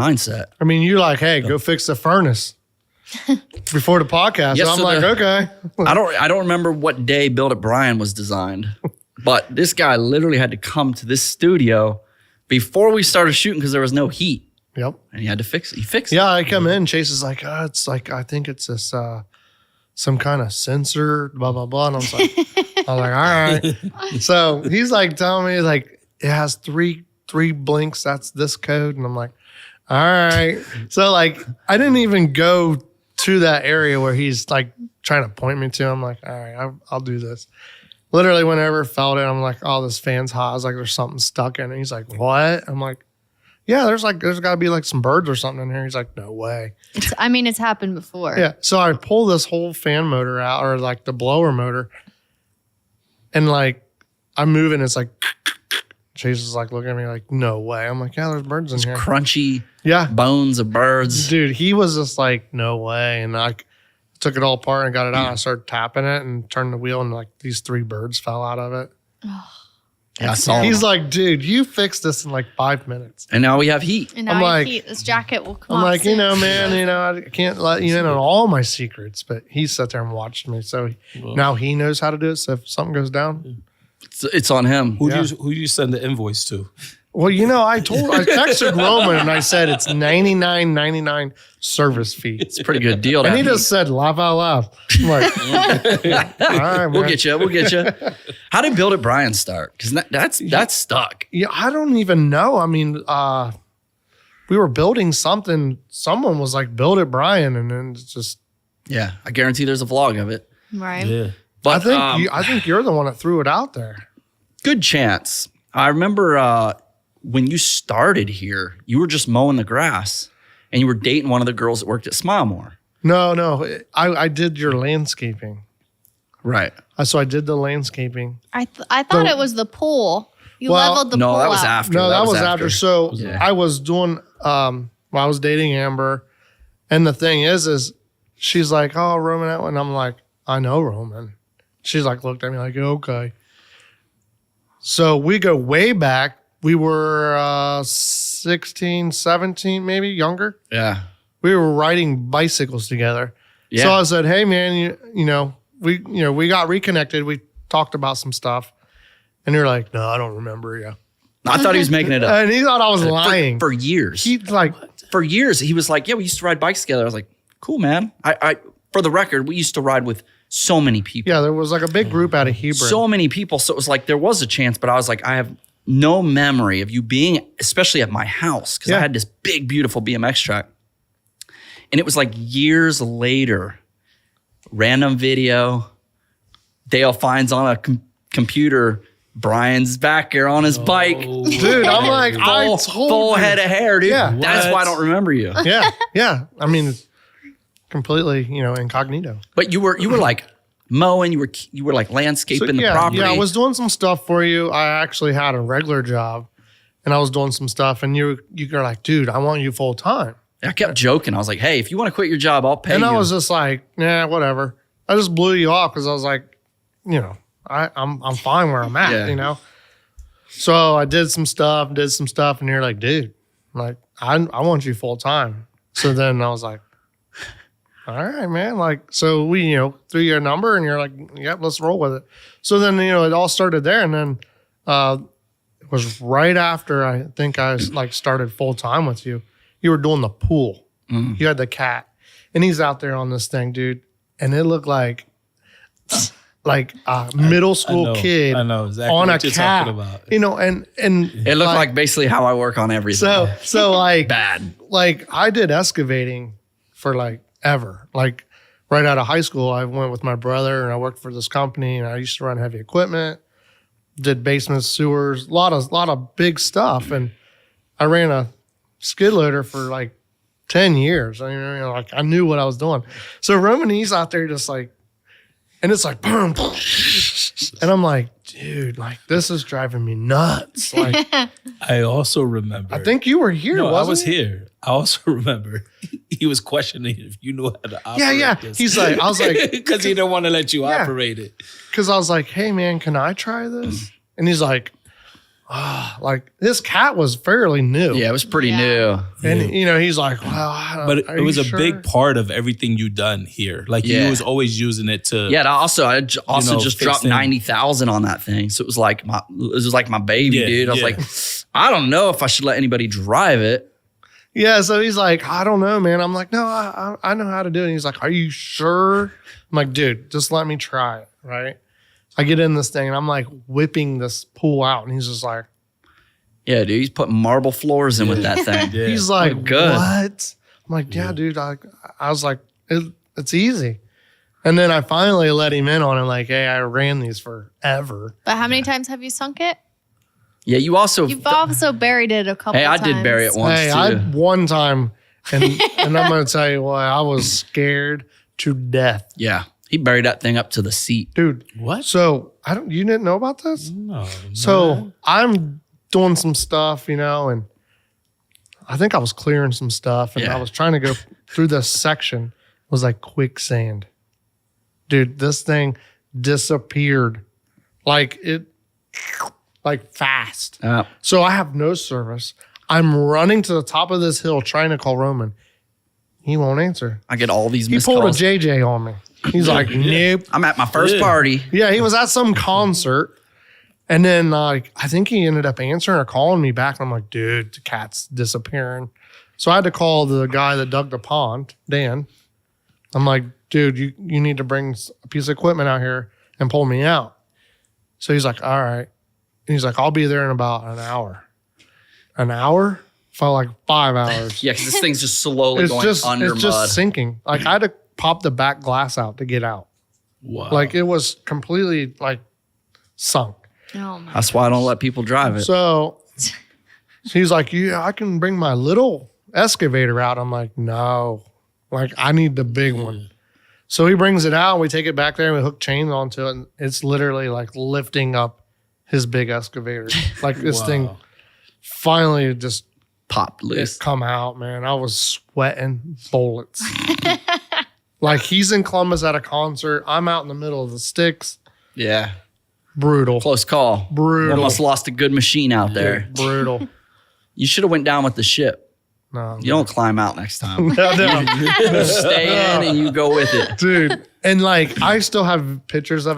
mindset. I mean, you're like, hey, go fix the furnace before the podcast. Yes, so I'm so like, okay. I don't remember what day Build It Brian was designed, but this guy literally had to come to this studio before we started shooting because there was no heat. Yep. And he had to fix it. He fixed it. Yeah, I come in. Chase is like, it's like, I think it's this, some kind of sensor, blah, blah, blah. And all right. So he's like telling me, like, it has three blinks. That's this code. And I'm like, all right. So, like, I didn't even go to that area where he's like trying to point me to. I'm like, all right, I'll do this. Literally, whenever I felt it, I'm like, oh, this fan's hot. I was like, there's something stuck in it. He's like, what? I'm like, yeah, there's got to be like some birds or something in here. He's like, no way. It's happened before. Yeah. So I pull this whole fan motor out, or like the blower motor, and like I'm moving. It's like, Chase is like looking at me like, no way. I'm like, yeah, there's birds in here. Crunchy Yeah. bones of birds. Dude, he was just like, no way. And I took it all apart and got it out. I started tapping it and turned the wheel, and like these 3 birds fell out of it. Yeah, I saw He's him. like, dude, you fixed this in like 5 minutes. And now we have heat. And I'm now like- this jacket will come I'm off like, soon. man, I can't let you in on all my secrets. But he sat there and watched me. So now he knows how to do it. So if something goes down, It's on him. Who do you send the invoice to? well, I texted Roman and I said it's $99.99 service fee. It's a pretty good deal. And he to just said, laugh out loud. I'm like, all right, We'll man. get you. We'll get you. How did Build It Brian start? Because that's stuck. Yeah, I don't even know. I mean, we were building something. Someone was like, build it, Brian. And then it's just, Yeah, I guarantee there's a vlog of it. Right. Yeah. But I think you're the one that threw it out there. good chance. I remember when you started here, you were just mowing the grass, and you were dating one of the girls that worked at Smile More. No, I did your landscaping. Right. So I did the landscaping. I thought it was the pool. You Well, leveled the No, pool that was out. after. No, that was after. So Yeah. I was doing, I was dating Amber. And the thing is she's like, oh, Roman. And I'm like, I know Roman. She's like, looked at me like, okay. So we go way back. We were 16, 17, maybe younger. Yeah. We were riding bicycles together. Yeah. So I said, hey, man, we got reconnected. We talked about some stuff. And you're like, no, I don't remember you. I thought he was making it up. And he thought I was lying. For years. He's like, For years, he was like, yeah, we used to ride bikes together. I was like, cool, man. I for the record, we used to ride with so many people. yeah, there was like a big group out of Hebron. So many people. So it was like there was a chance, but I was like, I have no memory of you being, especially at my house, because I Yeah. had this big, beautiful BMX track. And it was like years later, random video, Dale finds on a computer Brian's back here on his bike. Dude, I'm like, I told Full you. head of hair, dude. Yeah. That's why I don't remember you. Yeah. I mean, completely, incognito. But you were like mowing, you were like landscaping the property. Yeah, I was doing some stuff for you. I actually had a regular job and I was doing some stuff and you're like, dude, I want you full time. I kept joking. I was like, hey, if you want to quit your job, I'll pay And you. I was just like, yeah, whatever. I just blew you off because I was like, I'm fine where I'm at, Yeah. So I did some stuff, and you're like, dude, like, I want you full time. So then I was like, all right, man. Like, so we, threw your number and you're like, yep, let's roll with it. So then, it all started there. And then it was right after I think I started full time with you. You were doing the pool. You had the cat and he's out there on this thing, dude. And it looked like a middle school kid I know exactly on a what you're cat, talking about. and it looked like basically how I work on everything. so like bad. like I did excavating for like ever. Like right out of high school, I went with my brother and I worked for this company and I used to run heavy equipment, did basements, sewers, a lot of big stuff. And I ran a skid loader for like 10 years. I knew what I was doing. So Roman, he's out there just like, and it's like, boom. And I'm like, dude, like this is driving me nuts. Like, I also remember. I think you were here, No, I wasn't was you? here. I also remember he was questioning if you knew how to operate Yeah. this. He's like, I was like, because he didn't want to let you Yeah. operate it. because I was like, hey man, can I try this? And he's like, like this cat was fairly new. Yeah, it was pretty Yeah. new. And he's like, well, But are it was you a sure? big part of everything you done here. Like Yeah. you was always using it to. Yeah, and I just fix dropped them. 90,000 on that thing. So it was like my baby, Yeah, dude. I was yeah. like, I don't know if I should let anybody drive it. Yeah, so he's like, I don't know, man. I'm like, no, I know how to do it. And he's like, are you sure? I'm like, dude, just let me try it, right? I get in this thing and I'm like whipping this pool out, and he's just like, Yeah, dude, he's putting marble floors in with that thing. Yeah. he's like, Oh, good. what? I'm like, yeah, dude. I was like, it's easy. And then I finally let him in on it. Like, hey, I ran these forever. But how many times have you sunk it? Yeah, you also. You've also buried it a couple Hey, I times. did bury it once Hey, too. I one time, and I'm gonna tell you what, I was scared to death, Yeah, he buried that thing up to the seat. dude. What? So you didn't know about this? No. So I'm doing some stuff, and I think I was clearing some stuff, and Yeah. I was trying to go through this section. It was like quicksand. Dude, this thing disappeared. Like fast. So I have no service. I'm running to the top of this hill trying to call Roman. He won't answer. I get all these He missed pulled a calls. JJ on me. He's like, nope. I'm at my first Yeah. party. Yeah, he was at some concert. And then I think he ended up answering or calling me back. And I'm like, dude, the cat's disappearing. So I had to call the guy that dug the pond, Dan. I'm like, dude, you need to bring a piece of equipment out here and pull me out. So he's like, all right. And he's like, I'll be there in about an hour. An hour? Felt like 5 hours. Yeah, because this thing's just slowly going under it's mud. just sinking. Like I had to pop the back glass out to get out. Wow. Like it was completely like sunk. Oh my. That's why I don't let people drive it. So he's like, yeah, I can bring my little excavator out. I'm like, no, like I need the big one. So he brings it out and we take it back there and we hook chains onto it. And it's literally like lifting up his big excavator. Like this thing Wow. finally just Popped loose. come out, man. I was sweating bullets. Like he's in Columbus at a concert. I'm out in the middle of the sticks. Yeah. Brutal. Close call. Brutal. Almost lost a good machine out there. Brutal. You should have went down with the ship. No. You don't climb out next time. No, no. You stay in and you go with it. Dude. And like I still have pictures of